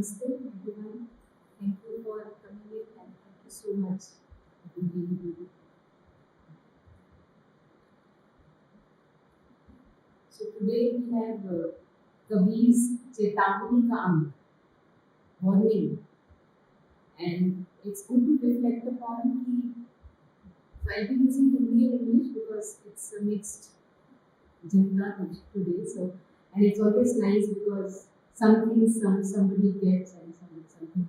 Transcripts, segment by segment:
Namaste everyone. Thank you for coming in and thank you so much. So today we have Kabir's Chetavani ka Ang, warning, and it's good to reflect upon the. So I'll be using Hindi and English because it's a mixed genre today. So and it's always nice because somebody gets and something.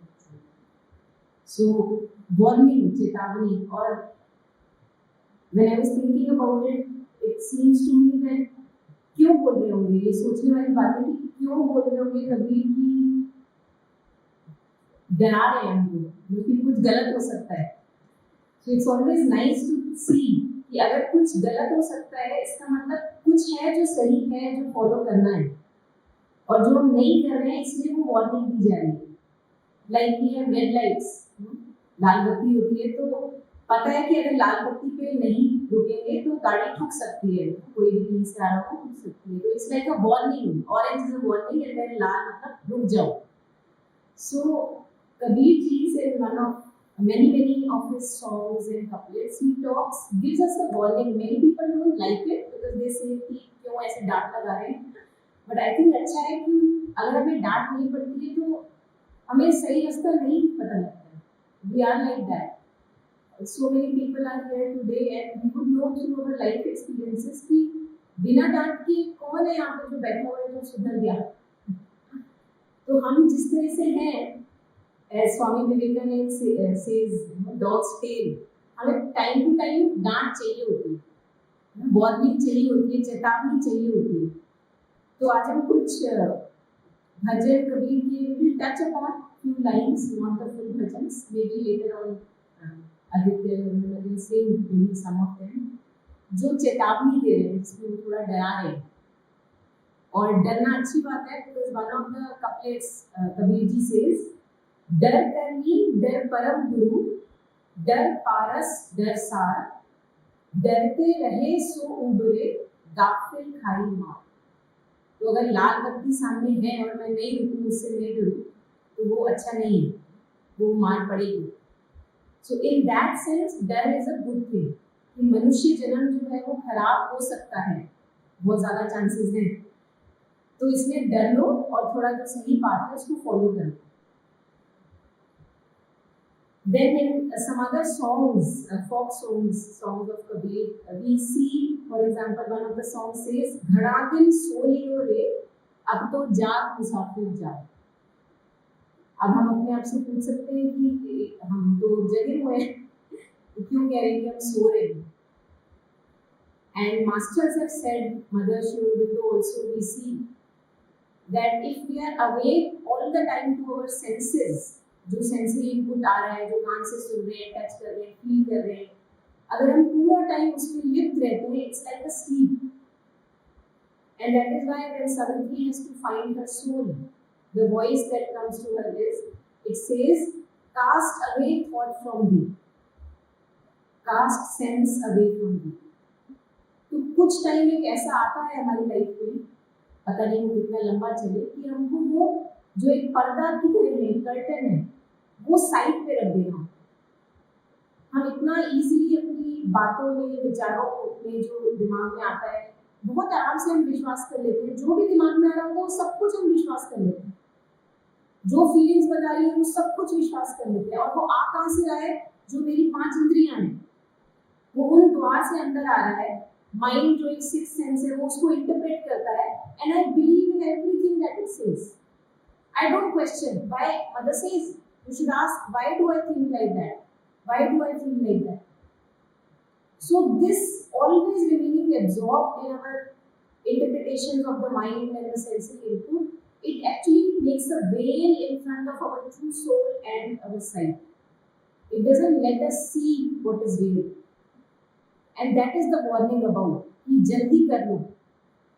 So warning, Chetavani, or when I was thinking about it, it seems to me that क्यों बोल रहे होंगे, ये सोचने वाली बात है कि क्यों बोल रहे होंगे कबीर की डरा रहे हैं हमको, लेकिन कुछ गलत हो सकता है. So it's always nice to see कि अगर कुछ गलत हो सकता है इसका मतलब कुछ है जो सही है, जो फॉलो करना है, और जो हम नहीं कर रहे हैं इसलिए वो वार्निंग दी जा रही है. Like we have red lights, लाल बत्ती होती है तो पता है कि अगर लाल बत्ती पे नहीं रुकेंगे तो गाड़ी ठुक सकती है, कोई भी कहीं से आ रहा हो ठुक सकती है. तो it's like a warning. Orange is a warning and then लाल मतलब रुक जाओ. सो Kabir ji said one of many of his songs and couplets he talks gives us a warning. Many people don't like it because they say कि क्यों ऐसे डांट लगा रहे हैं, बट आई थिंक अच्छा है कि अगर हमें डांट नहीं पड़ती है तो हमें सही रास्ता नहीं पता लगता है. We are like that. So many people are here today and we would know through our life experiences कि बिना डांट के कौन है यहाँ पे जो बैठा हुआ है जो सुधर गया. तो हम जिस तरह से हैं, as Swami Vivekananda says, dog's tail, हमें टाइम टू टाइम डांट चाहिए होती है, वार्निंग चाहिए होती है, चेतावनी चाहिए होती है. तो आज हम कुछ भजन कबीर के will touch upon few lines, not the full bhajans, maybe later on Aditya will sing maybe some of them, जो चेतावनी दे रहे हैं, जिसमें थोड़ा डरा रहे हैं. और डरना अच्छी बात है because one of the couplets Kabir ji says, डर करनी डर परम गुरु, डर पारस डर सार, डरते रहे सो उबरे, गाफिल खाई मार. तो अगर लाल बत्ती सामने है और मैं नहीं रुकूं, उससे नहीं डरूं, तो वो अच्छा नहीं है, वो मार पड़ेगी. सो इन दैट सेंस डर इज अ गुड थिंग. कि मनुष्य जन्म जो है वो खराब हो सकता है, बहुत ज़्यादा चांसेस हैं, तो इसलिए डर लो और थोड़ा जो सही बात है उसको फॉलो करो. Then in some other songs, folk songs of Kabir, we see, for example, one of the songs says, "घड़ा दिन सो लियो रे, अब तो जाग मुसाफिर जाग." अब हम अपने आप से पूछ सकते हैं कि हम तो जगे हुए हैं, तो क्यों कह रहे हैं कि हम सो रहे हैं? And masters have said, Mother Shri Aurobindo also, we see that if we are awake all the time to our senses, जो सेंसरी इनपुट आ रहा है, जो कान से सुन रहे हैं, टच कर रहे हैं, फील कर रहे हैं, अगर हम पूरा टाइम उसमें लिप्त रहते हैं, it's like a slip. And that is why when Savitri has to find her soul, the voice that comes to her is, it says, cast away thought from thee, cast sense away from thee. तो कुछ time एक ऐसा आता है हमारी life में, पता नहीं वो कितना लंबा चले, कि हमको वो जो एक पर्दा की तरह है, कर्टन है, वो साइड पे रख देना. हम इतना इजीली अपनी बातों में, विचारों में, जो दिमाग में आता है, बहुत आराम से हम विश्वास कर लेते हैं. जो भी दिमाग में आ रहा होता है वो सब कुछ हम विश्वास कर लेते हैं. जो फीलिंग्स बता रही है वो सब कुछ विश्वास कर लेते हैं. और वो आ कहाँ से रहा है? जो मेरी 5 इंद्रियां हैं, वो उन द्वार से अंदर आ रहा है. माइंड जो एक 6th सेंस है, वो उसको इंटरप्रेट करता है. And I believe in everything that it says. I don't question. Why? Mother says, you should ask, why do I think like that? Why do I feel like that? So this always remaining absorbed in our interpretations of the mind and the sensory input, it actually makes a veil in front of our true soul and our sight. It doesn't let us see what is real. And that is the warning about, कि जल्दी कर लो.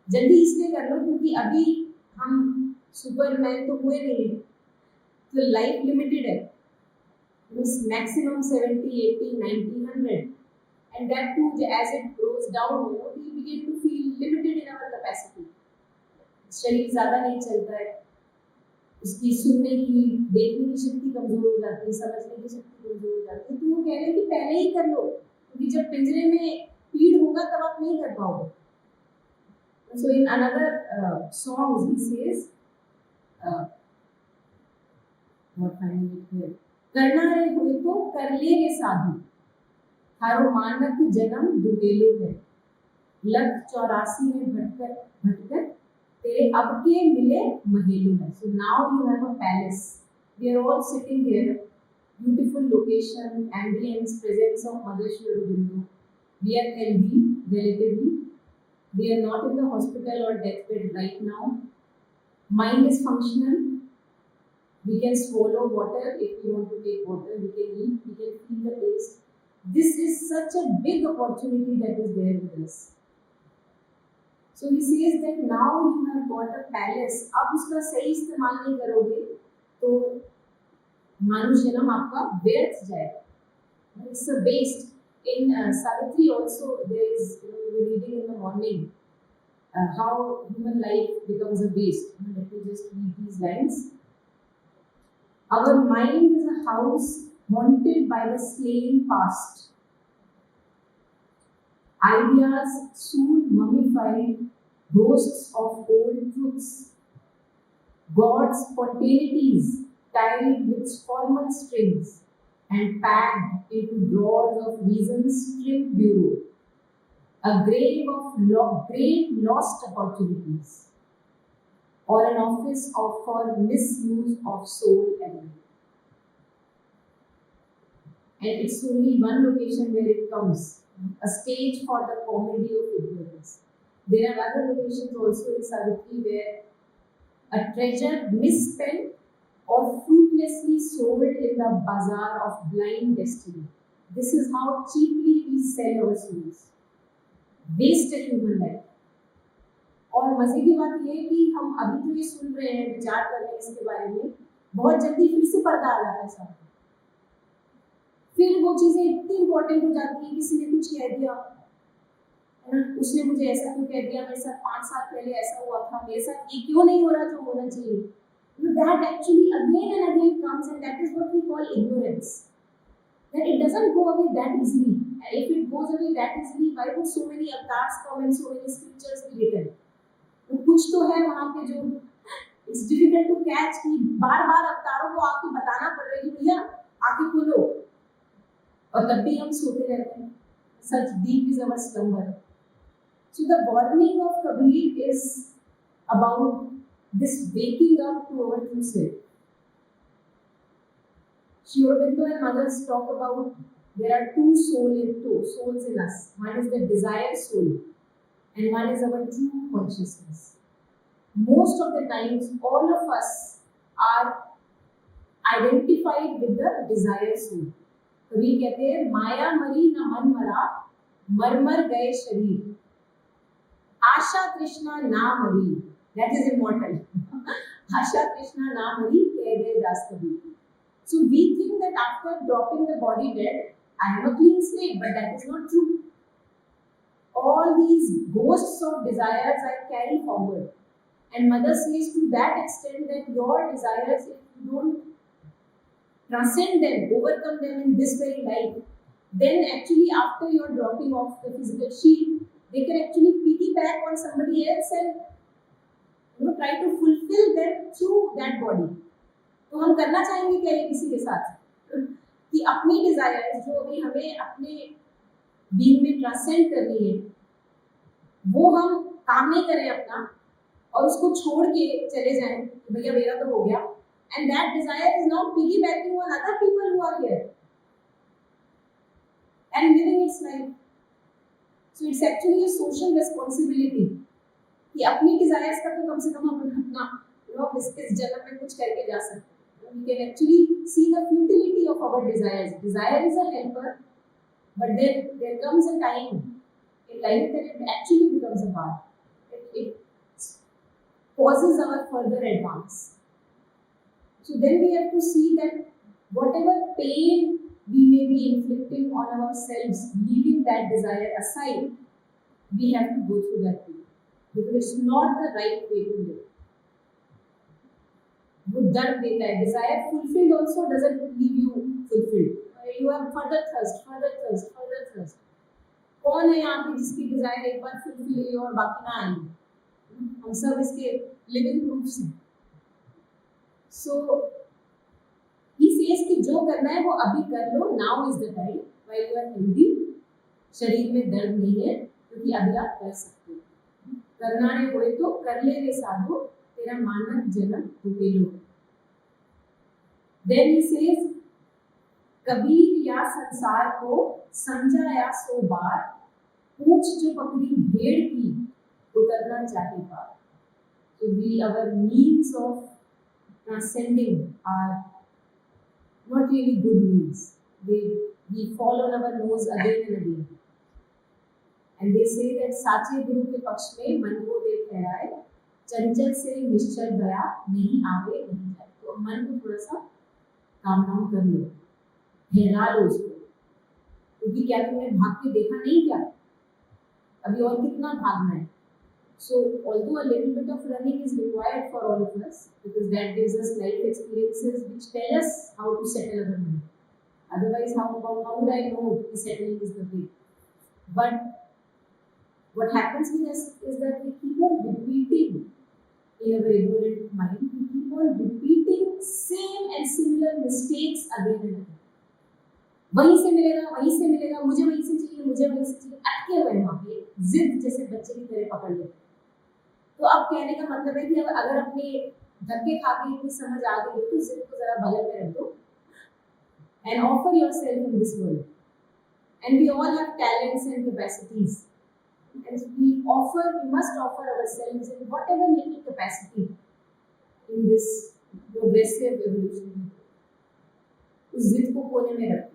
जल्दी इसलिए कर लो क्योंकि अभी हम Superman तो हुए नहीं है, तो लाइफ लिमिटेड है. Maximum 70, 80, 90, 100, and that too as it grows down, we begin to feel limited in our capacity. शरीर ज़्यादा नहीं चलता है, उसकी सुनने की, देखने की शक्ति कमजोर हो जाती है, समझने की शक्ति कमजोर हो जाती है। तो वो कह रहे हैं कि पहले ही कर लो, क्योंकि जब पिंजरे में पीड़ होगा तब आप नहीं कर पाओगे। So in another song he says, what finding it here, करना है हुए तो कर लेंगे साधु, थारो मानक जन्म दुबेलो है, लख 84 में भटकर भटकर तेरे अब के मिले महेलो है। So now you have a palace. We are all sitting here, beautiful location, ambience, presence of Mother Shri Aurobindo. We are healthy relatively. We are not in the hospital or deathbed right now. Mind is functional. We can swallow water if we want to take water. We can eat. We can feel the taste. This is such a big opportunity that is there with us. So he says that now you have got a palace. अब उसका सही इस्तेमाल नहीं करोगे तो मानुष जन्म आपका व्यर्थ जाएगा. It's a waste. In Savitri also there is, we were reading in the morning how human life becomes a waste. Let me just read these lines. Our mind is a house haunted by the slain past. Ideas soon mummified, ghosts of old truths. God's spontaneities tied with formal strings and packed into drawers of reason's trim bureau. A grave of great lost opportunities, or an office for misuse of soul element. And it's only one location where it comes, a stage for the comedy of ignorance. There are other locations also in Savitri where a treasure misspent or fruitlessly sold in the bazaar of blind destiny. This is how cheaply we sell our souls. Wasted human life. और मजे की बात यह है कि हम अभी तो ये सुन रहे हैं, विचार कर रहे हैं इसके बारे में, बहुत जल्दी फिर से पर्दा आ जाता है सामने. फिर वो चीजें इतनी इंपॉर्टेंट हो जाती है, किसी ने कुछ कह दिया, उसने मुझे ऐसा क्यों कह दिया, मेरे साथ 5 साल पहले ऐसा हुआ था, मेरे साथ ये क्यों नहीं हो रहा जो होना चाहिए. That actually again and again comes, and that is what we call ignorance. That it doesn't go away that easily. And if it goes away that easily, why would so many avatars come and so many scriptures be written? तो कुछ तो है वहाँ पे जो it's difficult to catch कि बार-बार अवतारों को आके बताना पड़ रहा है कि भैया आके खोलो, और तब भी हम सोते रहते हैं. Such deep is our slumber. So the warning of Kabir is about this waking up to our true self. Shri Aurobindo and others talk about there are two souls in us. One is the desire soul, and one is our true consciousness. Most of the times, all of us are identified with the desire soul. Kabir कहते हैं माया मरी न मन मरा, मर मर गए शरीर, आशा तृष्णा ना मरी. That is immortal. आशा तृष्णा ना मरी, कह गए दास Kabir. So we think that after dropping the body dead, I am a clean slate, but that is not true. All these ghosts of desires I carry forward. And Mother says to that extent that your desires, if you don't transcend them, overcome them in this very life, then actually after you're dropping off the physical sheet, they can actually piggyback on somebody else and try to fulfill them through that body. तो हम करना चाहेंगे क्या ये किसी के साथ कि अपनी डिजायर जो अभी हमें अपने बीइंग में ट्रांसेंड करनी है वो हम काम नहीं करें अपना और उसको छोड़ के चले जाएं कि भैया मेरा तो हो गया, and that desire is now piggybacking on other people who are here and living its life. So it's actually a social responsibility कि अपनी desires का तो कम से कम हम अपना इस जन्म में कुछ करके जा सकते हैं. We can actually see the futility of our desires. Desire is a helper, but then there comes a time in life that it actually becomes a bar. It causes our further advance. So then we have to see that whatever pain we may be inflicting on ourselves, leaving that desire aside, we have to go through that pain because it's not the right way to live. वो दर्द देता है. Desire fulfilled also doesn't leave you fulfilled. You have further thirst, further thirst, further thirst. कौन है यहाँ पे जिसकी Dzire एक बार फुलफिल हुई और बाकी ना आई? हम सब इसके लिविंग प्रूफ्स हैं. सो ही सेज कि जो करना है वो अभी कर लो. Now is the time while you are healthy. शरीर में दर्द नहीं है क्योंकि अभी आप कर सकते हो. करना रे होए तो कर ले रे साधो, तेरा मानव जन्म टूटे लो. देन ही सेज कबीर या संसार को समझा या सो बार, पूछ जो पकड़ी भेड़ की उतरना चाहे पार. So our means of transcending are not really good means. We fall on our nose again and again. And they say that साचे गुरु के पक्ष में मन को दे ठहराए, चंचल से निश्चल गया नहीं आगे नहीं जाए. तो मन को थोड़ा सा काम डाउन कर लो, ठहरा लो उसको. क्योंकि क्या तुमने भाग के देखा नहीं क्या? अभी और कितना भागना है. So although a little bit of running is required for all of us, because that gives us life experiences which tell us how to settle our mind. Otherwise, how would I know if settling is the way? But what happens with us is that we keep on repeating in our ignorant mind. We keep on repeating same and similar mistakes again and again. वहीं से मिलेगा, मुझे वहीं से चाहिए, अटके हुए वहाँ पे जिद जैसे बच्चे की तरह पकड़ लेते. तो अब कहने का मतलब है कि अगर अपने धक्के खा के इतनी समझ आ गई तो जिद को जरा बगल में रख दो and offer yourself in this world. And we all have talents and capacities, and we must offer ourselves in whatever little capacity in this progressive evolution. उस जिद को कोने में रखो.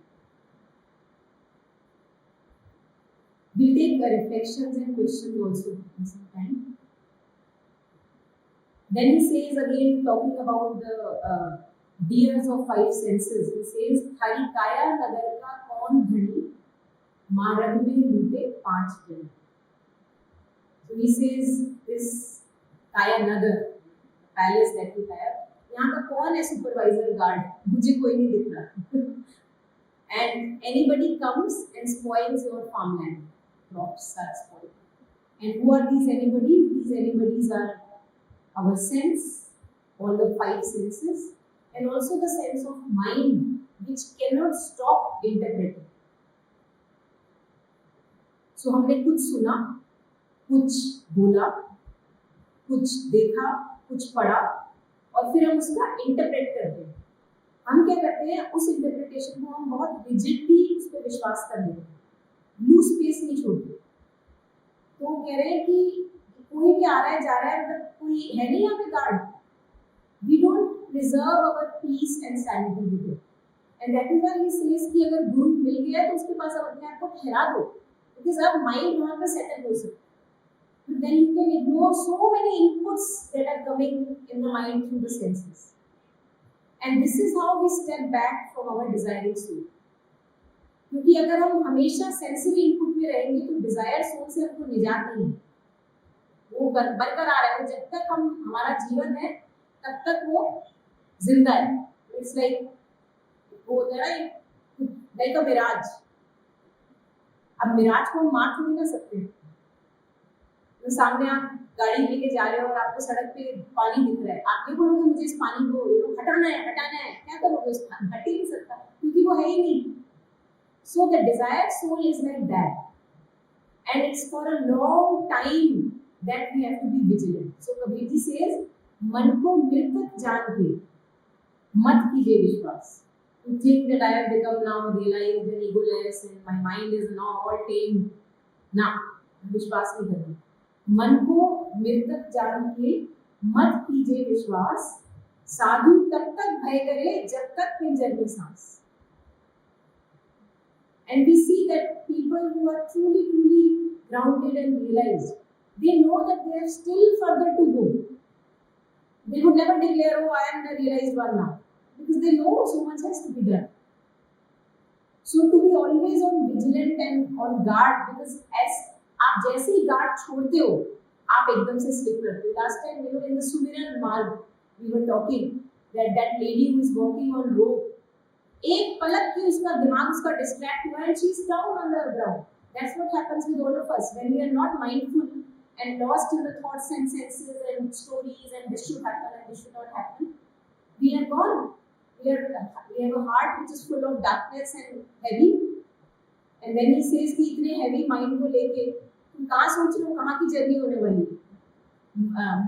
We'll take reflections and questions also in some time. Then he says again, talking about the deers of five senses, he says, "Thari kaya nagar ka kaun dhani, marag mein lute पांच जन." So he says, this kaya nagar, palace that we have, यहाँ का कौन है supervisor guard? मुझे कोई नहीं दिख रहा. And anybody comes and spoils your farmland. Crops are spoiled. And who are these anybody's? These anybody's are our sense, all the five senses, and also the sense of mind, which cannot stop interpreting. So हमने कुछ सुना, कुछ बोला, कुछ देखा, कुछ पढ़ा, और फिर हम उसका इंटरप्रेट करते हैं. हम क्या करते हैं? उस इंटरप्रिटेशन को हम बहुत रिजिडली उस पर विश्वास कर लेते हैं, लूज स्पेस नहीं छोड़ते. तो वो कह रहे हैं कि कोई भी आ रहा है जा रहा है, मतलब कोई है नहीं यहाँ पे guard. We don't preserve our peace and sanity with it. And that is why he says कि अगर गुरु मिल गया तो उसके पास अपने आप को ठहरा दो, बिकॉज अब माइंड वहाँ पे सेटल हो सकता है. Then you can ignore so many inputs that are coming in the mind through the senses. And this is how we step back from our desiring soul. क्योंकि अगर हम हमेशा सेंसरी इनपुट में रहेंगे तो डिजायर सोल से हमको निजात नहीं है. वो बरकरार है. वो जब तक हमारा जीवन है तब तक वो जिंदा है. इट्स लाइक वो होता है ना, लाइक अ मिराज. अब मिराज को हम मार थोड़ी ना सकते. तो सामने आप गाड़ी लेके जा रहे हो और आपको सड़क पे पानी दिख रहा है, आप ये बोलोगे मुझे इस पानी को हटाना है, क्या करोगे? उस पानी हट ही नहीं सकता क्योंकि वो है ही नहीं. So the desired soul is like that, and it's for a long time that we have to be vigilant. So Kabir ji says, मन को मृतक जान के मत कीजिए विश्वास. You think that I have become now realized and egoless and my mind is now all tamed. ना, विश्वास नहीं करना. मन को मृतक जान के मत कीजिए विश्वास, साधु तब तक भय करे जब तक पिंजर में सांस. And we see that people who are truly grounded and realized, they know that they have still further to go. They would never declare, "Oh, I am the realized one now," because they know so much has to be done. So to be always on vigilant and on guard, because as आप जैसे ही guard छोड़ते हो, आप एकदम से slip करते हो. Last time, in the Sumiran Marg, we were talking that lady who is walking on rope, एक पलक की उसका दिमाग उसका distract हुआ and she is down on the ground. That's what happens with all of us when we are not mindful and lost in the thoughts and senses and stories and this should happen and this should not happen. We are gone. We have a heart which is full of darkness and heavy. And then he says कि इतने heavy mind को लेके तुम कहाँ सोच रहे हो कहाँ की जर्नी होने वाली है?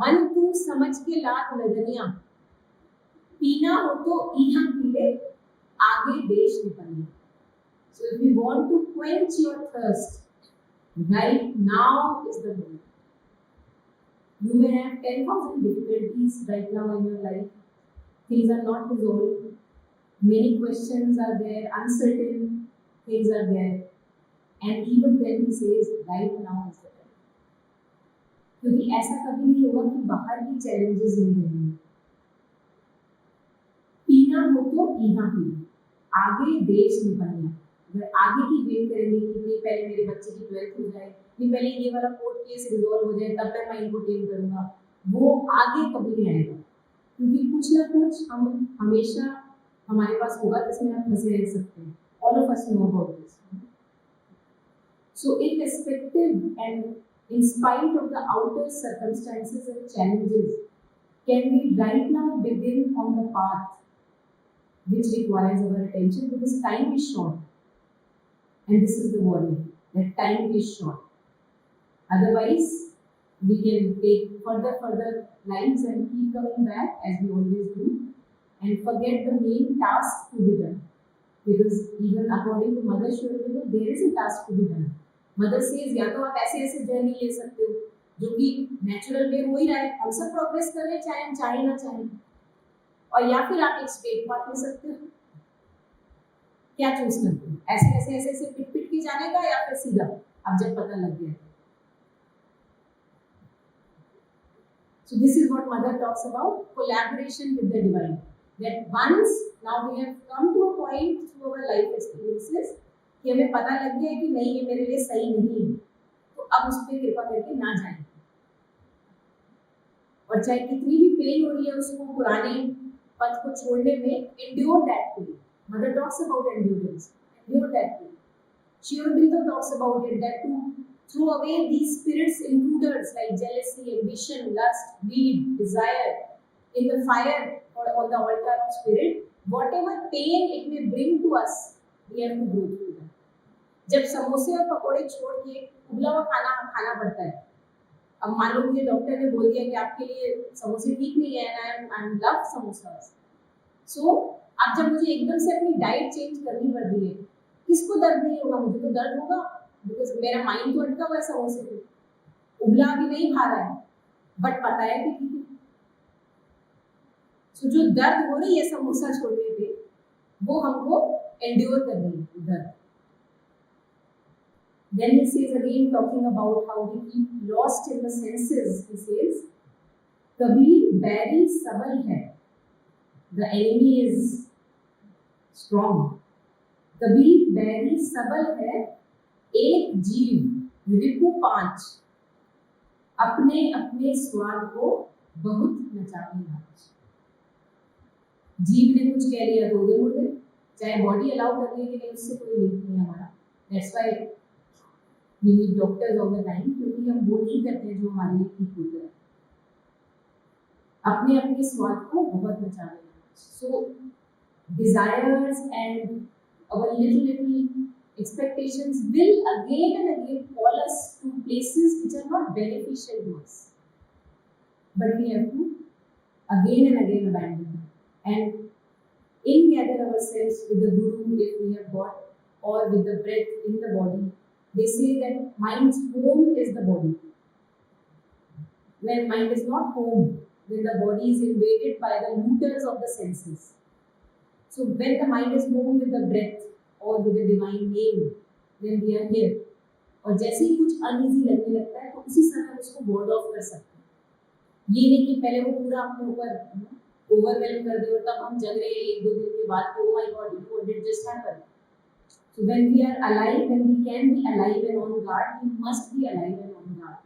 मन तू समझ के लाख लगनिया पीना हो तो इहा पी ले आगे देश निकलने. So if you want to quench your thirst, right now is the moment. You may have 10,000 difficulties right now in your life. Things are not resolved. Many questions are there, uncertain things are there. And even then he says, right now is the time. क्योंकि ऐसा कभी नहीं होगा कि बाहर की challenges नहीं रहेंगे. पीना हो तो इहा पी ले आगे देश निकलने. अगर आगे की वेट करेंगे कि नहीं पहले मेरे बच्चे की 12th हो जाए, नहीं पहले ये वाला कोर्ट केस रिजॉल्व हो जाए तब मैं माइंड को टेम करूंगा, वो आगे कभी नहीं आएगा. क्योंकि कुछ ना कुछ हम हमेशा हमारे पास होगा जिसमें हम फंसे रह सकते हैं. All of us know about this. So irrespective and in spite of the outer circumstances and challenges, can we right now begin on the path which requires our attention, because time is short. And this is the warning, that time is short. Otherwise, we can take further lives and keep coming back as we always do and forget the main task to be done. Because even according to Mother Shurvilo, there is a task to be done. Mother says, या तो आप ऐसे journey ले सकते हो जो कि natural way हो ही रहा है, हम सब प्रोग्रेस कर रहे हैं चाहे हम चाहे ना चाहे, और या फिर आप एक स्ट्रेट पाथ ले सकते हो. क्या चूज करते हो? ऐसे पिट के जाने का या फिर सीधा अब जब पता लग गया. So this is what Mother talks about, collaboration with the divine. That once now we have come to a point through our life experiences कि हमें पता लग गया है कि नहीं ये मेरे लिए सही नहीं है, तो अब उस पर कृपा करके ना जाएं. और चाहे कितनी भी पेन हो रही है उसको पुराने पथ को छोड़ने में, endure that pain. Mother talks about endurance. Endure that pain. Sri Aurobindo talks about it, that to throw away these spirits intruders like jealousy, ambition, lust, greed, desire in the fire or on the altar of spirit, whatever pain it may bring to us, we have to go through that. जब समोसे और पकोड़े छोड़ के उबला हुआ खाना खाना पड़ता है, अब मान लो मुझे डॉक्टर ने बोल दिया कि आपके लिए समोसे ठीक नहीं है, and I love samosas. So अब जब मुझे एकदम से अपनी डाइट चेंज करनी पड़ रही है, किसको दर्द नहीं होगा? मुझे तो दर्द होगा, बिकॉज मेरा माइंड तो अटका हुआ है समोसे पे, उबला अभी नहीं खा रहा है, बट पता है कि ठीक है. सो जो दर्द हो रही है समोसा छोड़ने पे, वो हमको एंड्योर करनी है दर्द. Then he says again, talking about how we keep lost in the senses, he says, Kabir बैरी सबल है, the enemy is strong. Kabir बैरी सबल है, एक जीव रिपु पांच, अपने अपने स्वाद को बहुत नचावे नाच. जीव ने कुछ कह लिया तो उधर उधर, चाहे बॉडी अलाउ कर रही है कि नहीं उससे कोई लिंक नहीं हमारा. That's why we need doctors all the time, क्योंकि हम वो नहीं करते हैं जो हमारे लिए ठीक होता है. अपने अपने स्वाद को बहुत नचावे नाच. सो desires and our little expectations will again and again call us to places which are not beneficial to us. But we have to again and again abandon them and in-gather ourselves with the Guru if we have got, or with the breath in the body. They say that mind's home is the body. When mind is not home, then the body is invaded by the looters of the senses. So when the mind is home with the breath or with the divine name, then we are here. और जैसे ही कुछ uneasy लगने लगता है तो उसी समय उसको बोर्ड ऑफ कर सकते हैं. ये नहीं कि पहले वो पूरा अपने ऊपर ओवरवेलम कर दे और तब हम जग रहे हैं एक दो दिन के बाद, oh my God, what did just happen? So when we are alive, when we can be alive and on guard, we must be alive and on guard.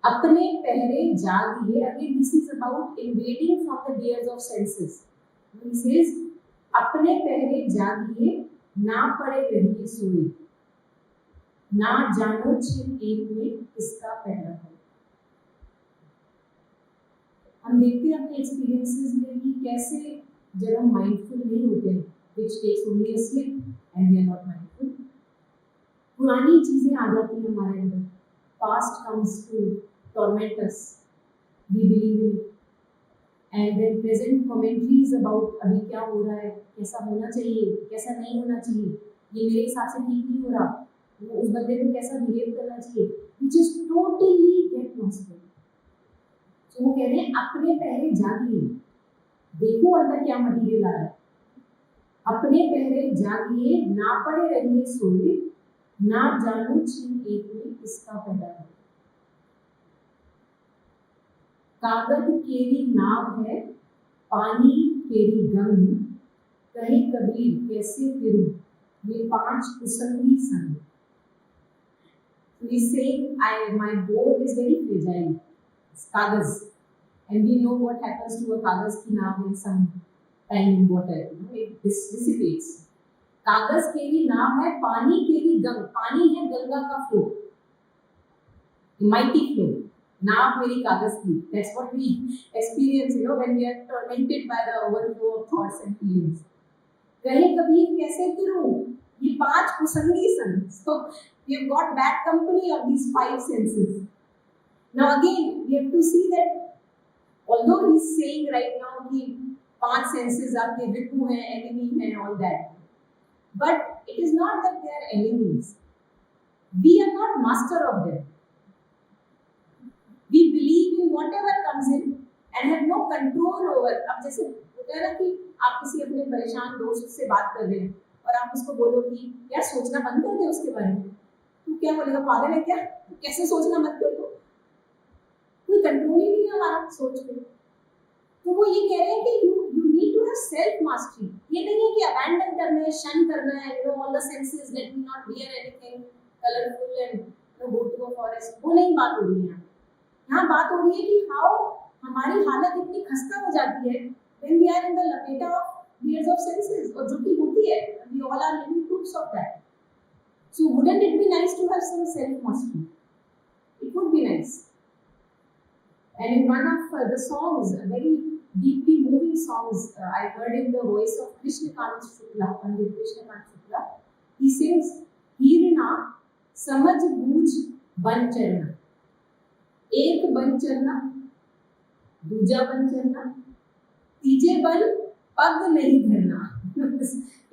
अपने पहरे जागिए. Again, this is about invading from the layers of senses. He says, अपने पहरे जागिए, ना पड़े रहिए सोए, ना जानो छिन एक में किसका पहरा है. हम देखते हैं अपने एक्सपीरियंसेस में कि कैसे जब हम माइंडफुल नहीं होते हैं, which takes only a slip and we are not mindful, पुरानी चीजें आ जाती हैं हमारे अंदर. Past comes to torment us. We believe in it. And then present commentaries about अभी क्या हो रहा है, कैसा होना चाहिए, कैसा नहीं होना चाहिए, ये मेरे हिसाब से ठीक नहीं हो रहा, उस बंदे को कैसा बिहेव करना चाहिए, which is totally get lost. तो वो कह रहे हैं अपने पहरे जागिए, देखो अंदर क्या मटीरियल आ रहा है. अपने पहरे जागिए, ना पड़े रहिए सोए, ना जानो छिन एक में किसका पहरा है. कागज केरी नाव है, पानी केरी गंग, कहे कबीर कैसे फिरूं ये पांच कुसंगी संग. He's saying, my boat is very fragile. It's kagaz, and we know what happens to a kagaz ki naav in some time in water. It dissipates. कागज केरी नाव है, पानी केरी गंग, पानी है गंगा का फ्लो, mighty flow. नाव मेरी कागज की. That's what we experience, when we are tormented by the overflow of thoughts and feelings. कहे कबीर कैसे फिरूं ये पांच कुसंगी संग. So we have got bad company of these five senses. Now again we have to see that although he is saying right now कि पांच senses आपके विपु हैं, enemy हैं, all that, but it is not that they are enemies. We are not master of them. We believe in whatever comes in and have no control over. अब जैसे होता है ना कि आप किसी अपने परेशान दोस्त से बात कर रहे हैं और आप उसको बोलो कि यार सोचना बंद कर दे उसके बारे में, तो क्या बोलेगा, पागल है क्या, कैसे सोचना मत कर दो, कोई कंट्रोल ही नहीं है हमारा सोच पे. तो वो ये कह रहे हैं कि you need to have self mastery. ये नहीं है कि abandon करना है, शन करना है, all the senses, let me not hear anything colorful and go to a forest. वो नहीं बात हो रही है. यहाँ बात हो रही है कि हाउ हमारी हालत इतनी खस्ता हो जाती है when we are in the लपेटा of layers of senses, और जो कि होती है, we all are living proofs of that. So wouldn't it be nice to have some self mastery? It would be nice. And in one of the songs, very deeply moving songs, I heard in the voice of Krishnakant Shukla, Pandit Krishnakant Shukla, he sings, "हीरना समझ बूझ बन चलना, एक बन चलना, दूजा बन चलना, तीजे बन पग नहीं धरना."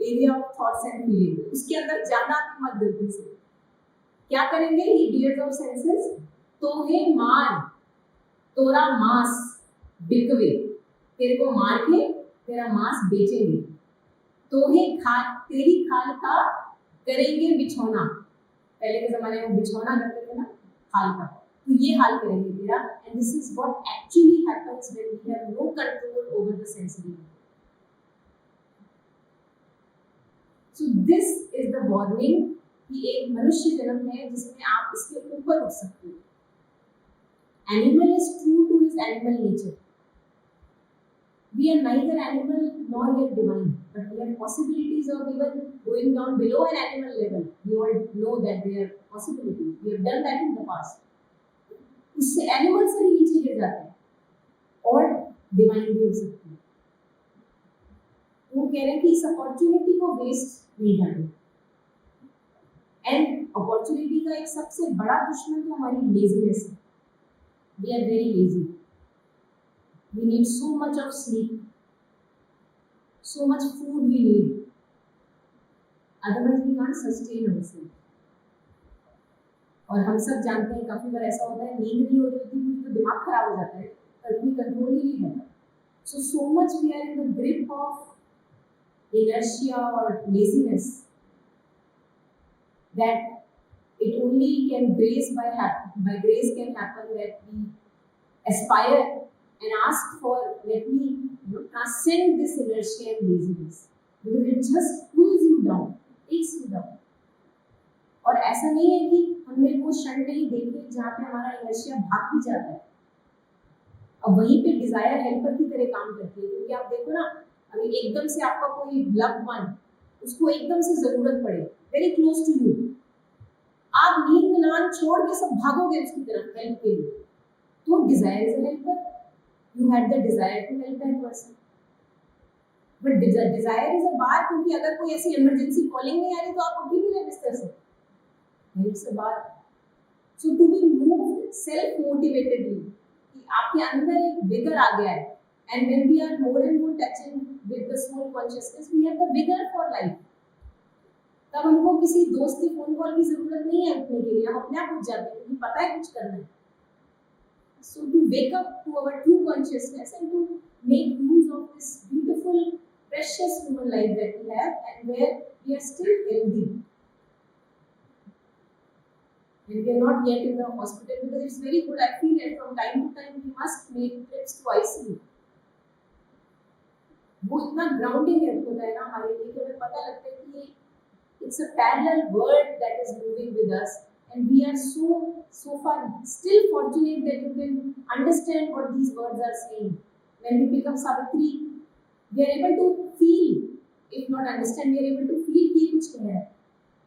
Area of thoughts and feeling, उसके अंदर जाना भी मत गलती से. क्या करेंगे ही डियर्स ऑफ सेंसेस, तोहे मार तोरा मांस बिकवे, तेरे को मार के तेरा मांस बेचेंगे. तोहे खा तेरी खाल का करेंगे बिछौना, पहले के जमाने में बिछौना करते थे ना खाल का, तो ये हाल करेंगे तेरा. And this is what actually happens when we have no control over the sensory. So this is the warning कि एक मनुष्य जन्म है जिसमें आप इसके ऊपर उठ सकते हो. Animal is true to his animal nature. We are neither animal nor yet divine, but we have possibilities of even going down below an animal level. We all know that there are possibilities. We have done that in the past. उससे animal से भी नीचे गिर जाते हैं और divine भी हो सकते हैं. वो कह रहे हैं कि इस अपॉर्चुनिटी को वेस्ट नहीं करना. एंड अपॉर्चुनिटी का एक सबसे बड़ा दुश्मन तो हमारी लेजीनेस है. We are very lazy. We need so much of sleep, so much food we need. Otherwise, we can't sustain ourselves. और हम सब जानते हैं काफी बार ऐसा होता है, नींद नहीं हो रही होती पूरी तो दिमाग खराब हो जाता है, पर भी कंट्रोल ही नहीं होता. So much we are in the grip of inertia or laziness that it only can grace by grace can happen that we aspire and ask for, let me transcend this inertia and laziness, because it just pulls you down, takes you down. और ऐसा नहीं है कि हमने वो क्षण नहीं देखे जहाँ पे हमारा इनर्शिया भाग भी जाता है, और वहीं पे डिजायर हेल्पर की तरह काम करती है। क्योंकि आप देखो ना, अभी एकदम से आपका कोई लव्ड वन, उसको एकदम से जरूरत पड़े, वेरी क्लोज टू यू, आप नींद मिलान छोड़ के सब भागोगे उसकी तरफ हेल्प के लिए, तो desire is a helper, you had the desire to help that person, but desire is a bar, क्योंकि अगर कोई ऐसी इमरजेंसी कॉलिंग नहीं आ रही तो आप उठ ही नहीं रहे बिस्तर से, it's a bar. So to be moved self motivatedly, कि आपके अंदर एक विगर आ गया है, and when we are more and more touching with the soul consciousness, we have the vigour for life, तब हमको किसी दोस्त की फोन कॉल की जरूरत नहीं है उठने के लिए, हम अपने आप उठ जाते हैं क्योंकि पता है कुछ करना है। So to wake up to our true consciousness and to make use of this beautiful, precious human life that we have, and where we are still healthy, and we are not yet in the hospital, because it's very good. I feel that from time to time we must make trips to ICU. वो इतना grounding होता है ना हमारे लिए कि हमें पता लगता है कि it's a parallel world that is moving with us, and we are so far still fortunate that you can understand what these words are saying. When we become Savitri, we are able to feel, if not understand, we are able to feel कि कुछ कह रहा है,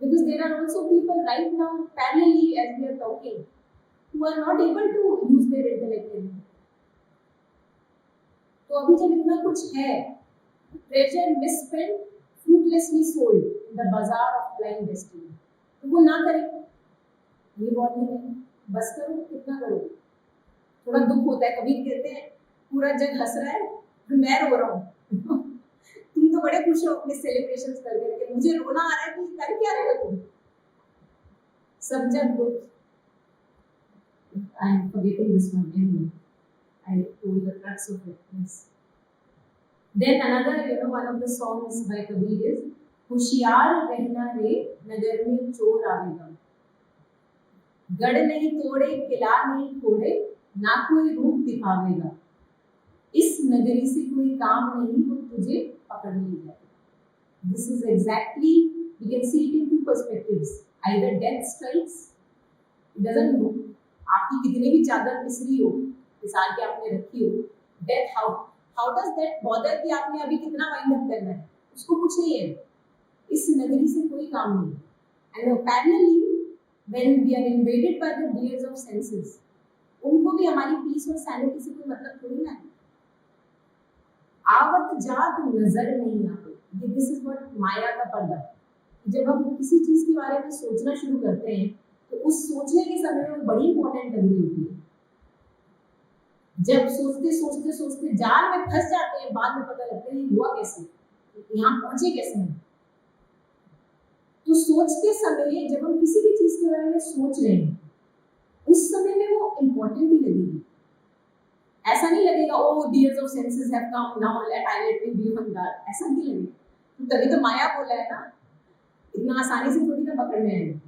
because there are also people right now parallelly as we are talking who are not able to use their intellect anymore. तो अभी जब इतना कुछ है, treasure misspent, fruitlessly sold in the bazaar of blind destiny, तो वो ना करें, ये बहुत नहीं है, बस करो, कितना करो। थोड़ा दुख होता है, कभी कहते हैं पूरा जग हंस रहा है, मैं रो रहा हूँ तुम तो बड़े खुश हो अपने सेलिब्रेशंस कर करके, मुझे रोना आ रहा है कि कर क्या रहे हो तुम, सब जग दुख। I am forgetting this one anyway. I told the crux of it. Yes. Then another, one of the songs by Kabir is होशियार रहना रे नगर में चोर आवेगा, गढ़ नहीं तोड़े किला नहीं खोड़े, ना कोई रूप दिखावेगा, इस नगरी से कोई काम नहीं वो तुझे पकड़ ले जाएगा। This is exactly, we can see it in two perspectives. Either death strikes, it doesn't know, आपकी कितनी भी चादर मिसरी हो, मिसाल के आपने रखी हो, death how does that bother कि आपने अभी कितना वाइंड अप करना है, उसको कुछ नहीं है, इस नगरी से कोई काम नहीं। And parallelly, when we are invaded by the deers of senses, उनको भी हमारी पीस और सैनिटी से कोई मतलब थोड़ी ना है। आवत जात नजर नहीं आते, ये दिस इज व्हाट माया का पर्दा। जब हम किसी चीज के बारे में सोचना शुरू करते हैं तो उस सोचने के समय में बड़ी इंपॉर्टेंट डिग्री होती है। जब सोचते सोचते सोचते जाल में फंस जाते हैं, बाद में पता लगता है ये हुआ कैसे, यहाँ पहुंचे कैसे हैं। तो सोचते समय जब हम किसी भी चीज के बारे में सोच रहे हैं, उस समय में वो इम्पोर्टेंट ही लगेगी, ऐसा नहीं लगेगा O dears of senses have come now I let me be on guard, ऐसा नहीं लगेगा। तो तभी तो माया बोला है ना, इतना आसानी से थोड़ी ना पकड़ने आएगी,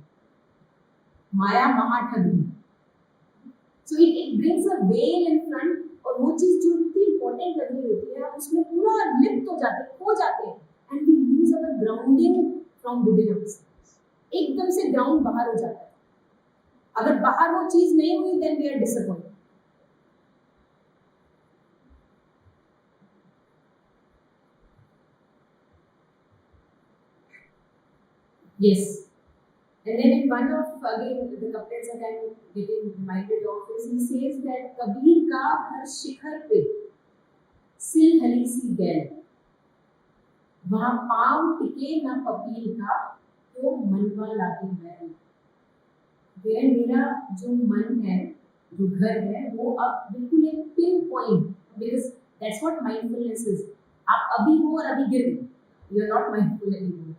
माया महाठगी। So it brings a veil in front, और वो चीज जो इतनी इंपॉर्टेंट लग रही होती है, आप उसमें पूरा लिप्त हो जाते हैं, खो जाते हैं, and we lose our grounding from within ourselves. एकदम से ग्राउंड बाहर हो जाता है। अगर बाहर वो चीज नहीं हुई, then we are disappointed. Yes. And then in one of, again, the couplets that I'm getting reminded of is, he says that Kabir का हर शिखर पे सिल हली सी गैल, वहाँ पाँव टिके न पपील का, तो मनवा लाती बैल। मेरा जो मन है, जो घर है, वो अब बिल्कुल एक pin point, because that's what mindfulness is. आप अभी हो और अभी गिर गए, you are not mindful anymore.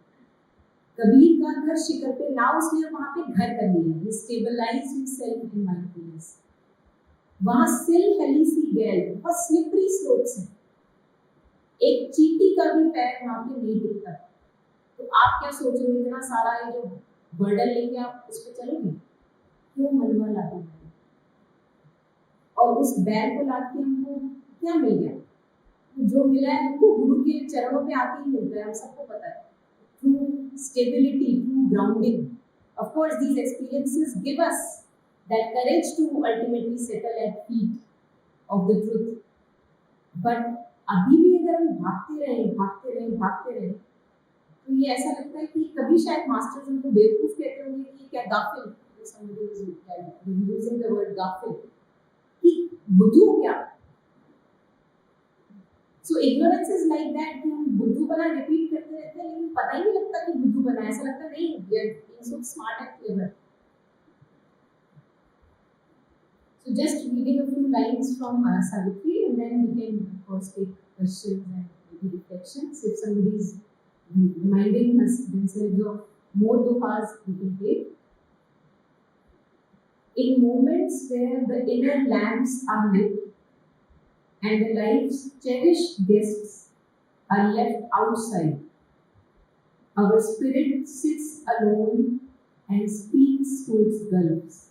Kabir का घर शिखर पे, ना उसने वहां पे घर कर लिया, he stabilized himself in mindfulness. वहां सिल हली सी गैल, बहुत स्लिपरी स्लोप्स हैं, एक चींटी का भी पैर वहां पे नहीं दिखता। तो आप क्या सोच रहे हो, इतना सारा ये जो बर्डन लेके आप उस पे चलोगे, क्यों मनवा लाते हैं। और उस बैल को लाद के हमको क्या मिल गया, जो मिला है हमको गुरु के चरणों पे आके ही मिलता है, हम सबको पता है, through stability, through grounding. Of course, these experiences give us that courage to ultimately settle at feet of the truth. But अभी भी अगर हम भागते रहें, तो ये ऐसा लगता है कि कभी शायद मास्टर्स हमको बेवकूफ कहते होंगे कि क्या गाफिल, somebody is using the word गाफिल, कि बुद्धू हो क्या? So ignorance is like that कि हम बुद्धू बना रिपीट करते रहते हैं, लेकिन पता ही नहीं लगता कि बुद्धू बना, ऐसा लगता नहीं we are being so smart and clever. So just reading a few lines from Savitri, and then we can of course take questions and maybe reflections. If somebody is reminding us themselves of more dohas, we can take. In moments where the inner lamps are lit and the life's cherished guests are left outside, our spirit sits alone and speaks to its gulfs.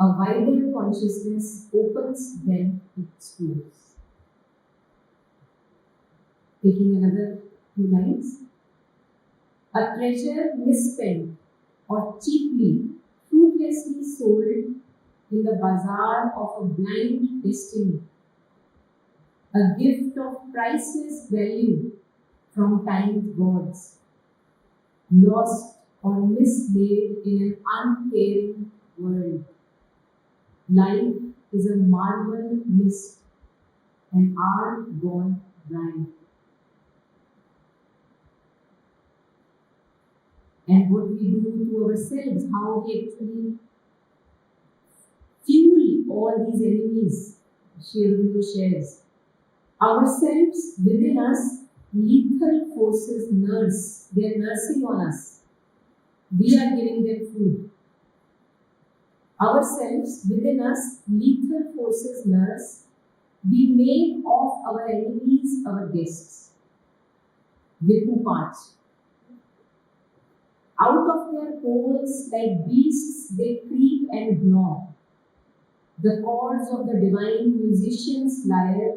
A wider consciousness opens then its doors. Taking another few lines. A treasure misspent or cheaply, fruitlessly sold in the bazaar of a blind destiny. A gift of priceless value from time's gods, lost or mislaid in an uncaring world. Life is a marble mist, an art gone blind. And what we do to ourselves, how we actually fuel all these enemies, Shirvino shares. Ourselves within us, lethal forces nurse, they are nursing on us. We are giving them food. Ourselves within us, lethal forces nurse. We make of our enemies our guests. Vipu Panch. Out of their holes like beasts they creep and gnaw. The chords of the divine musician's lyre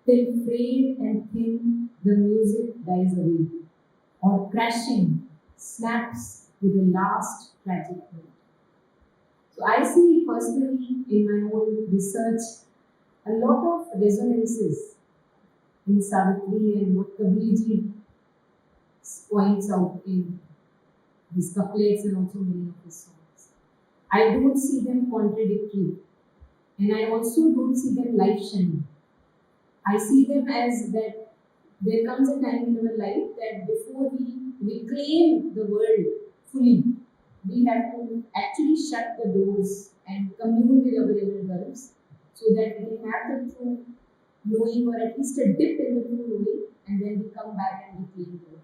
till frayed and thin the music dies away, or crashing snaps with a last tragic note. So I see personally in my own research a lot of resonances in Savitri and what Kabirji points out in his couplets and also many of his songs. I don't see them contradictory, and I also don't see them life-shining. I see them as that there comes a time in our life that before we reclaim the world fully, we have to actually shut the doors and commune with our inner selves so that we can have the true knowing, or at least a dip in the true knowing, and then we come back and reclaim the world.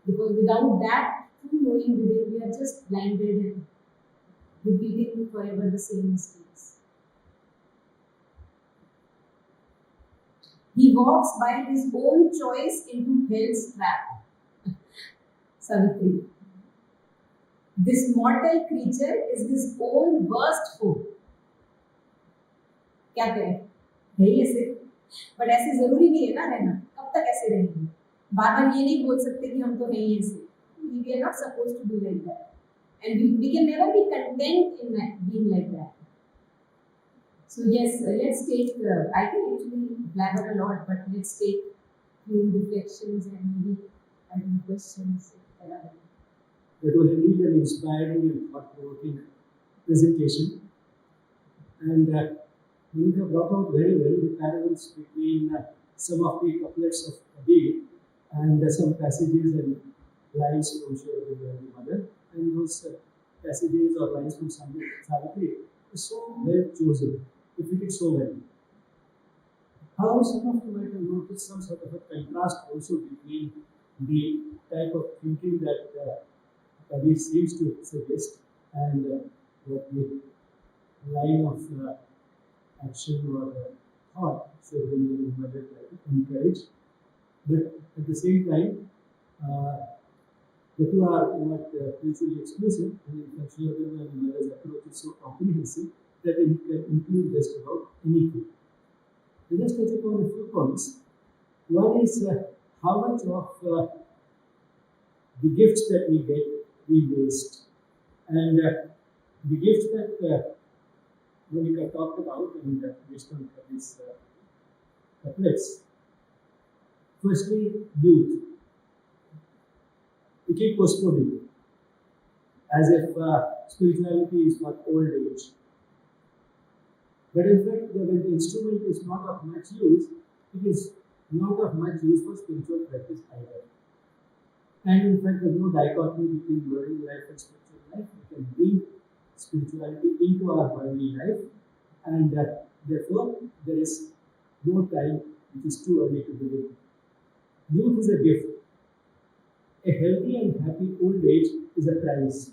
Because without that true knowing within, we are just blinded and repeating forever the same mistakes. He walks by his own choice into hell's trap. Savitri. This mortal creature is his own worst foe. क्या करें? है ही ऐसे, but ऐसे जरूरी नहीं है ना रहना. कब तक ऐसे रहेंगे? बार-बार ये नहीं बोल सकते कि हम तो हैं ही ऐसे. We are not supposed to be like that, and we can never be content in that, being like that. So yes, let's take. I can actually blabber a lot, but let's take few reflections and maybe questions. It was indeed an inspiring and thought-provoking presentation, and Monica brought out very well the parallels between some of the couplets of Kabir and some passages and lines from Shirvino and the Mother, and those passages or lines from Savitri are so well chosen. It fits so well. However, some of you might have noticed some sort of a contrast also between the type of thinking that Kabir seems to suggest and what the line of action or thought Shirvino and the Mother encourage. But at the same time, the two are not mutually exclusive, and in fact, Shirvino and the Mother's approach is so comprehensive that it can include just about anything. Let us touch upon a few points. One is how much of the gifts that we get we waste. And the gift that Monica talked about and based on these couplets, firstly, youth. We keep postponing as if spirituality is not old age. But in fact, when the instrument is not of much use, it is not of much use for spiritual practice either. And in fact, there is no dichotomy between worldly life and spiritual life. We can bring spirituality into our worldly life, and therefore, there is no time which is too early to begin. Youth is a gift. A healthy and happy old age is a prize.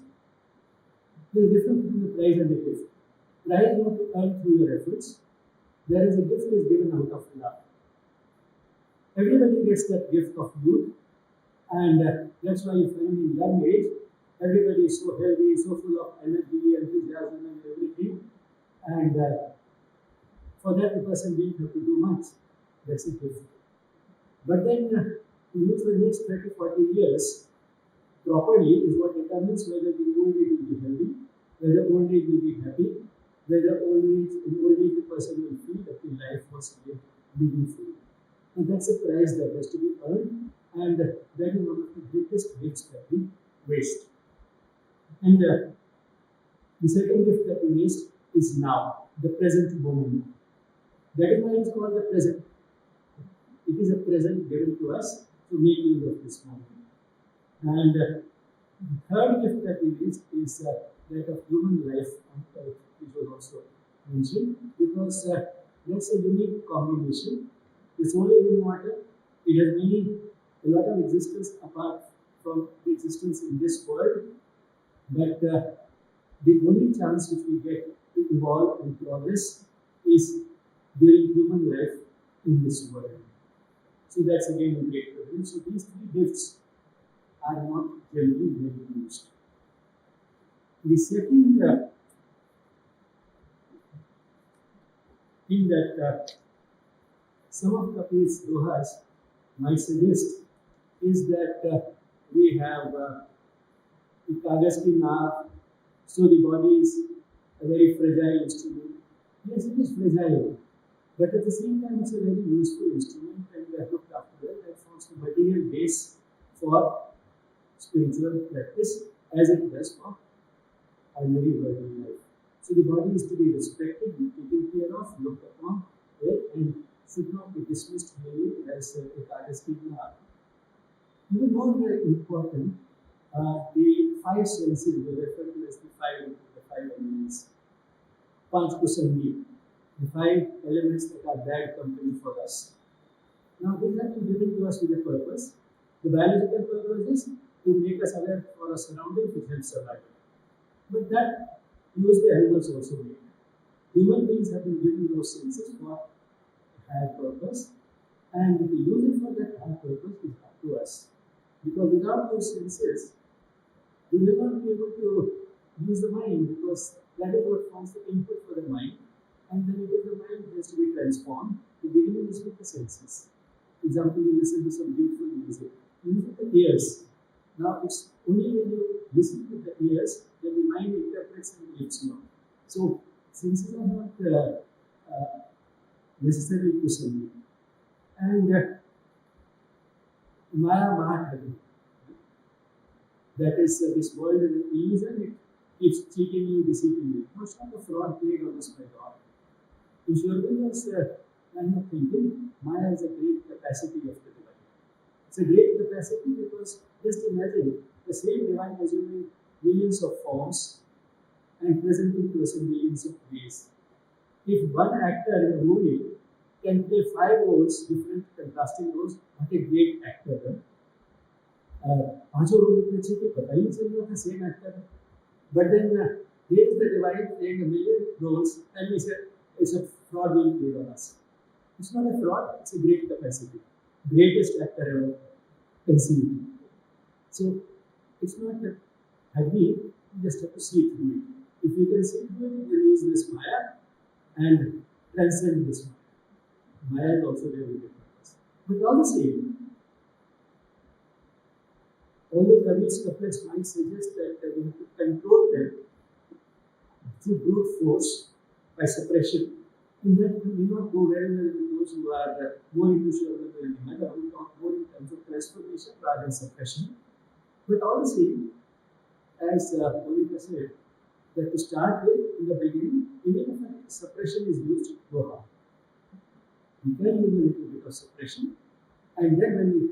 There is a difference between the prize and the gift. Prize you have to earn through your efforts, whereas a gift is given out of love. Everybody gets that gift of youth, and that's why you find in young age, everybody is so healthy, so full of energy, enthusiasm, and everything. And for that, the person didn't have to do much. That's a gift. But then, to use the next 30, 40 years properly is what determines whether the old age will be healthy, whether old age will be happy, whether in old age the person will feel that the life was lived meaningfully. And that's a prize that has to be earned, and that is one of the greatest gifts that we waste. And the second gift that we waste is now, the present moment. That is why it's called the present. It is a present given to us to make use of this moment. And the third gift that we waste is that of human life on earth, which was also mentioned, because that's a unique combination. The soul is in water. It has a lot of existence apart from the existence in this world, but the only chance which we get to evolve and progress is during human life in this world. So that's again a great privilege. So these three gifts are not generally well used. The second thing that some of Kapil's dohas might suggest is that we have the kagas ki naaf, so the body is a very fragile instrument. Yes, it is fragile, but at the same time, it's a very useful instrument, and we have looked after it. That forms the material base for spiritual practice, as it does for ordinary worldly life. So the body is to be respected, taken care of, looked upon, right, and should not be dismissed merely as a kagas ki naaf. Even more important, the five senses were referred to as the five elements. Panch kusangi, the five elements that are bad company for us. Now, these have been given to us with a purpose. The biological purpose is to make us aware for our surroundings, which helps survival. But that use the animals also make. Human beings have been given those senses for a higher purpose, and to use it for that higher purpose is up to us. Because without those senses, we will not be able to use the mind, because that is what forms the input for the mind, and then it is the mind that has to be transformed. The beginning is with the senses. For example, you listen to some beautiful music. You use the ears. Now, it's only when you listen with the ears that the mind interprets and lives more. So, senses are not necessarily kusangi. And Maya Mahakali. That is, this world is an illusion, it keeps cheating you, deceiving you. No, it's not a fraud played on us by God. In Shurvinya's line of thinking, Maya is a great capacity of the divine. It's a great capacity because just imagine the same divine assuming millions of forms and presenting to us in millions of ways. If one actor in a movie can play 5 roles, different contrasting roles, what a great actor. पांचों role इतने अच्छे कि पता ही नहीं चल रहा था same actor है. But then here is the divine playing a million roles, and we said it's a fraud being played on us. It's not a fraud, it's a great capacity. Greatest actor ever conceived. So it's not that heavy, you just have to see through it. If you can see through it, you can use this Maya and transcend this Maya. Maya is also there with the purpose. But all the same, Although Kabir's couplets might suggest that we have to control them through brute force by suppression, and that may not go very well with those who are more into Shurabha and Mother, who talk more in terms of transformation rather than suppression. But honestly, as Monica said, that to start with, in the beginning, even if suppression is used, go hard. We can use a little bit of suppression, and then when we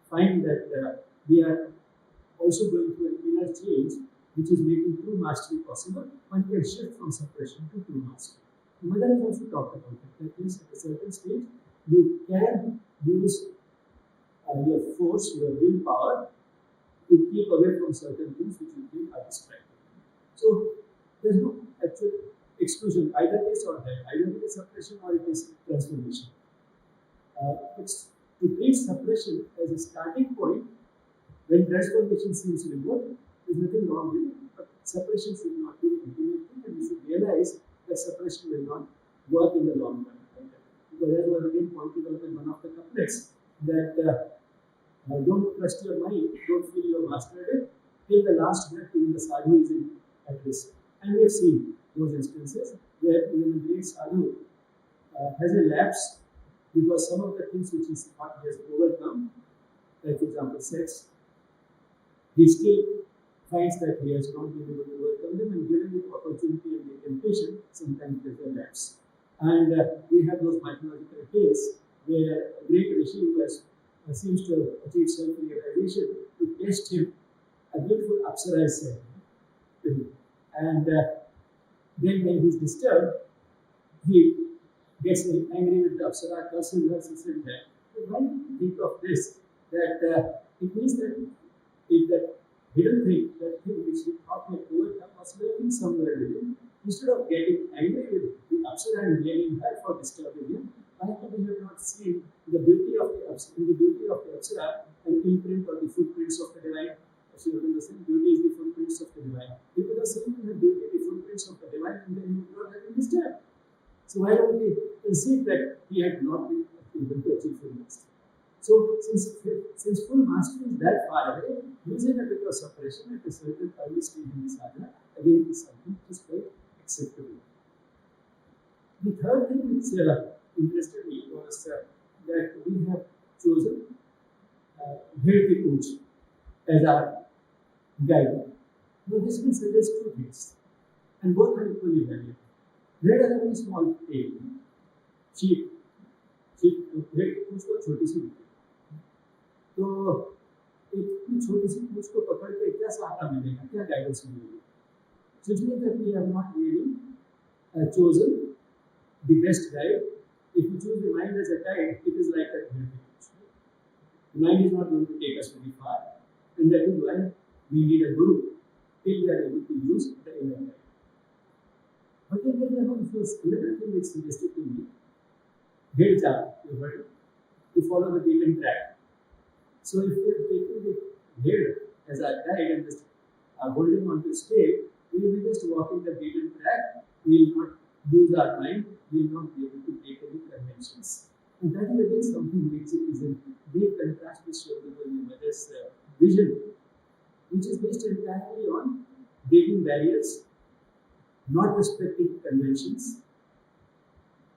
find that we are also going through an inner change, which is making true mastery possible, one can shift from suppression to true mastery. Mother has also talked about it, that is, at a certain stage, you can use your force, your willpower, to keep away from certain things which you think are distracting. So, there is no actual exclusion, either this or that, either it is suppression or it is transformation. To treat suppression as a starting point, when transformation seems remote, there is nothing wrong with it, but suppression should not be the ultimate thing, and we should realize that suppression will not work in the long run. Because as was again pointed out in one of the couplets, that don't trust your mind, don't feel you have mastered it, till the last breath, even the sadhu is at risk. And we have seen those instances where even a great sadhu has a lapse because some of the things which he thought he has overcome, like for example sex, he still finds that he has not been able to overcome them, and given the opportunity and the temptation, sometimes there's a lapse. And we have those mythological tales where a great rishi who seems to have achieved self-realization, to test him, a beautiful apsara is said to him. And then when he's disturbed, he gets very angry with the apsara, curses her, this and that. But why do you think of this? That it means that if that hidden thing, that thing which he thought he had overcome, was lurking somewhere within, instead of getting angry with the apsara and blaming her for disturbing him, why could he have not seen the beauty of the apsara, in the beauty of the apsara, an imprint or the footprints of the divine? As you have saying, beauty is the footprints of the divine. He could have seen in the beauty the footprints of the divine, and then he would not have been disturbed. So why don't we concede that he had not been able to achieve full mastery? So since full mastery is that far away, using a bit of suppression at a certain early stage in the sadhana, again is something which is quite acceptable. The third thing which interested me was that we have chosen Bhirti Puj as our guide. Now this will suggest two things, and both are equally valuable. Bhirti has a very small tail, sheep, Bhirti Puj को छोटी सी दिखती है. तो एक छोटी सी पूछ को पकड़ के क्या सहारा मिलेगा, क्या गाइडेंस मिलेगी? So it means that we have not really chosen the best guide. If you choose the mind as a guide, it is like that. The mind is not going to take us very far, and that is why we need a guru till we are able to use the inner guide. But then there is another thing which suggested to me. Bhedja, you heard it, to follow the beaten track. So if we are taking the bhed as our guide and just holding on to stay, we will be just walking the beaten track. We will not use our mind. We will not be able to take any conventions. And that is again something which is in great contrast with Shurabha Mother's vision, which is based entirely on breaking barriers, not respecting conventions,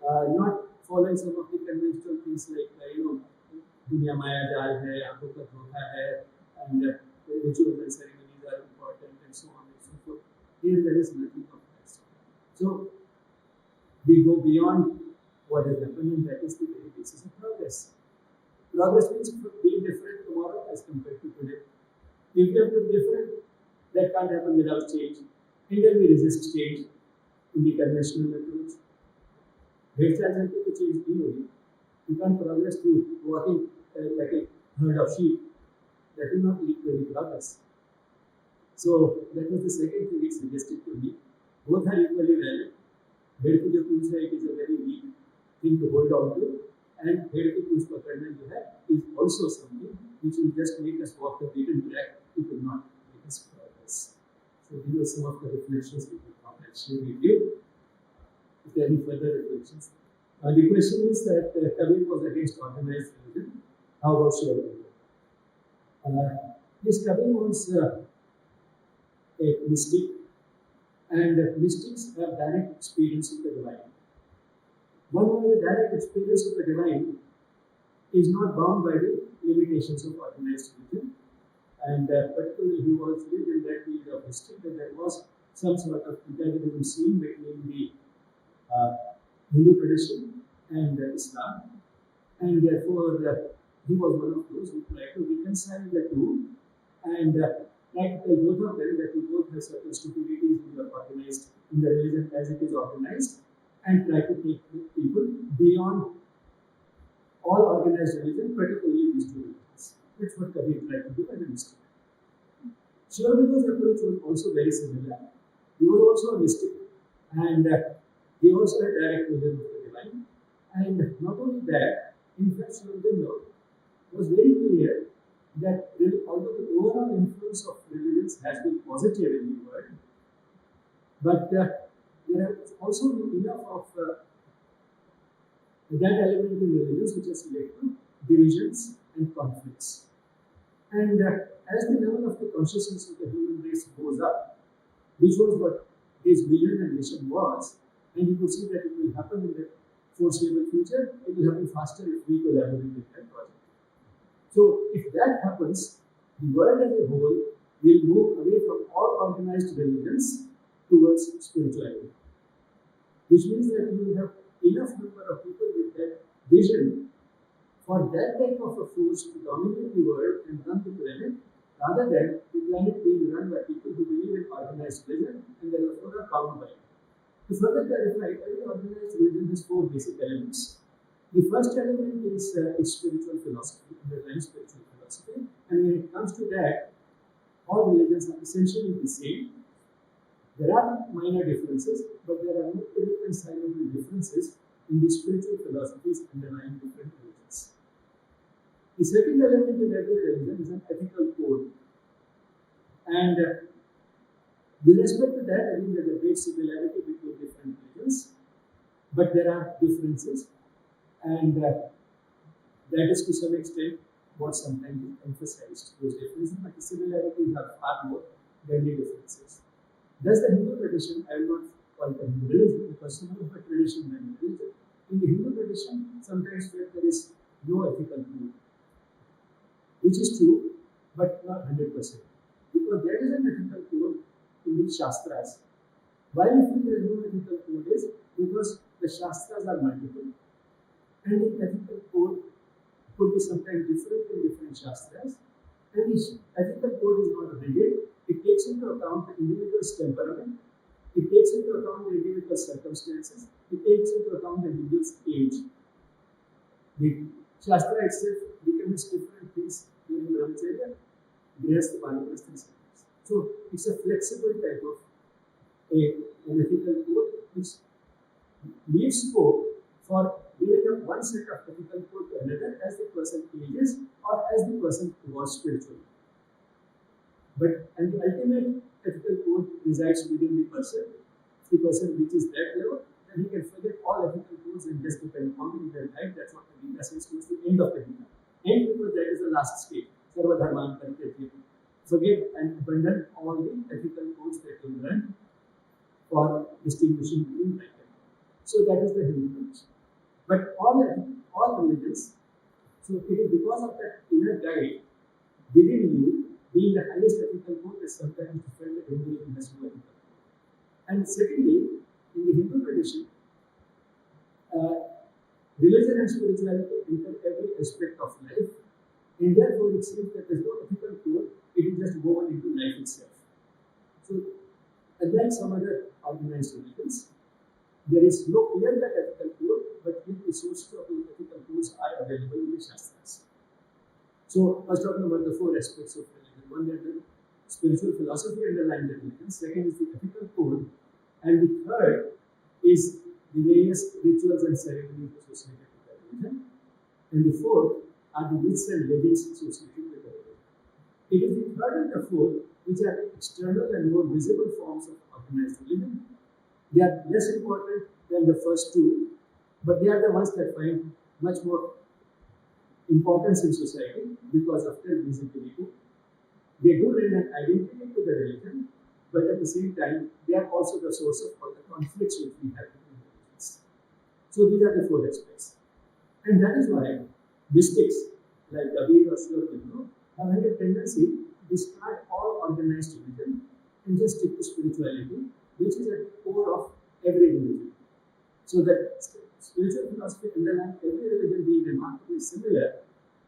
not following some of the conventional things like दुनिया माया जाल है, आंखों का धोखा है, and rituals and ceremonies are important, and so on and so forth. Here there is nothing of that. So we go beyond what has happened, and that is the very basis of progress. Progress means being different tomorrow as compared to today. If we have to be different, that can't happen without change. And then we resist change in the conventional approach. Great chance to change the you can't progress through walking like a herd of sheep. That will not lead to any progress. So that was the second thing it suggested to me. Both are equally valid. Bhed ki jo pooch hai, it is a very weak thing to hold on to, and bhed ki pooch pakadna jo hai is also something which will just make us walk the beaten track. It will not make us progress. So these are some of the reflections we will share with you. If there are any further reflections. The question is that Kabir was against organized religion. How about Shurabha? This Kabir was a mystic, and mystics have direct experience of the divine. One who has a direct experience of the divine is not bound by the limitations of organized religion, and particularly he was lived in that period of history that there was some sort of antagonism seen between the Hindu tradition and Islam, and therefore he was one of those who tried to reconcile the two and tried to tell both of them that we both have certain stupidities in the organized in the religion as it is organized, and try to take people beyond all organized religion, particularly these two religions. That's what Kabir tried to do as a mystic. Sri Aurobindo's approach was also very similar. He was also a mystic, and he also had direct vision of the divine. And not only that, in fact, Sri Aurobindo was very clear that although the overall influence of religions has been positive in the world, but there has also been enough of that element in religions which has led to divisions and conflicts. And as the level of the consciousness of the human race goes up, which was what his vision and mission was, and you could see that it will happen in the foreseeable future, it will happen faster if we collaborate with that project. So if that happens, the world as a whole will move away from all organized religions towards spirituality, which means that you will have enough number of people with that vision for that type of a force to dominate the world and run the planet, rather than the planet being run by people who believe in organized religion and therefore are bound by it. To further clarify, every organized religion has four basic elements. The first element is spiritual philosophy, underlying spiritual philosophy, and when it comes to that, all religions are essentially the same. There are minor differences, but there are no irreconcilable differences in the spiritual philosophies underlying different religions. The second element in every religion is an ethical code. And with respect to that, I think there is a great similarity between different religions, but there are differences, and that is to some extent what sometimes is emphasized, those differences, but the similarities are far more than the differences. Thus, the Hindu tradition, I will not call it a Hindu religion because it's more of a tradition than a religion. In the Hindu tradition, sometimes there is no ethical code, which is true, but not 100%. Because there is an ethical code in the Shastras. Why we feel there is no ethical code is because the Shastras are multiple, and the ethical code could be sometimes different in different Shastras, and the ethical code is not rigid. It takes into account the individual's temperament, it takes into account the individual's circumstances, it takes into account the individual's age. The Shastra itself becomes different things during Brahmacharya, Grihastha, Banapastha, and Sannyasa. So it's a flexible type of an ethical code which leaves scope for giving up one set of ethical code to another as the person ages or as the person evolves spiritually. And the ultimate ethical code resides within the person. If the person reaches that level, then he can forget all ethical codes and just depend on the inner life. That's what the Gita says towards the end of the Gita. And because that is the last stage. Sarva dharman parityaja. Forget and abandon all the ethical codes that you learned for distinguishing between right and wrong. So that is the Hindu tradition. But all religions, so it is because of that inner guide within you being the highest ethical code that sometimes defend the Hinduism has no ethical code. And secondly, in the Hindu tradition, religion and spirituality enter every aspect of life, and therefore it seems that there is no ethical code, it is just woven into life itself. So, unlike some other organized religions, there is no clear-cut ethical code, but the sources of those ethical codes are available in the Shastras. So, first talking about the four aspects of religion. One is the spiritual philosophy underlying the religion, second is the ethical code, and the third is the various rituals and ceremonies associated with the religion, and the fourth are the myths and legends associated with the religion. It is the third and the fourth which are the external and more visible forms of organized religion. They are less important than the first two, but they are the ones that find much more importance in society because of their visibility. They do lend an identity to the religion, but at the same time, they are also the source of all the conflicts which we have between religions. So these are the four aspects. And that is why mystics like Kabir or Suniye have had a tendency to discard all organized religion and just stick to spirituality, which is at the core of every religion. So that spiritual philosophy underlying every religion being remarkably similar,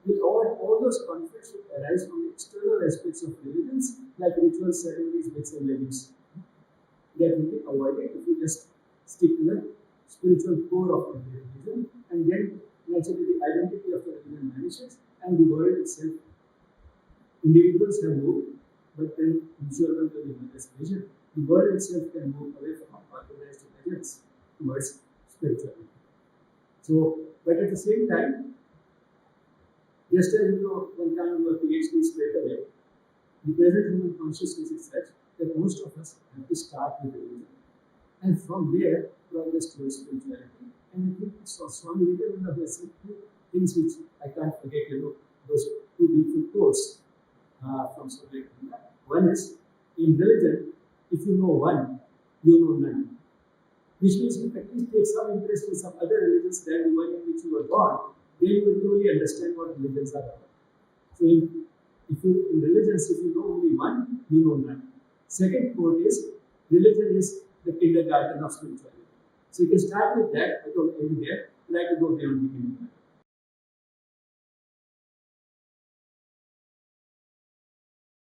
will all those conflicts will arise from the external aspects of religions like rituals, ceremonies, myths, and legends. That will be avoided if we just stick to the spiritual core of every religion, and then naturally the identity of the religion vanishes and the world itself. Individuals have moved, but then insurable to the mother's vision, the world itself can move away from organized religions towards spirituality. So, but at the same time, just as one can do a PhD straight away, the present human consciousness is such that most of us have to start with religion. And from there, progress towards spirituality. And I think Swami Vivekananda has said two things which I can't forget, those two beautiful quotes from Swami Vivekananda. One is, in religion, if you know one, you know none. Which means you at least take some interest in some other religions than the one in which you were born, then you will truly understand what religions are about. So in religions, if you know only one, you know none. Second quote is, religion is the kindergarten of spirituality. So you can start with that, I don't end there, try to go beyond the kindergarten.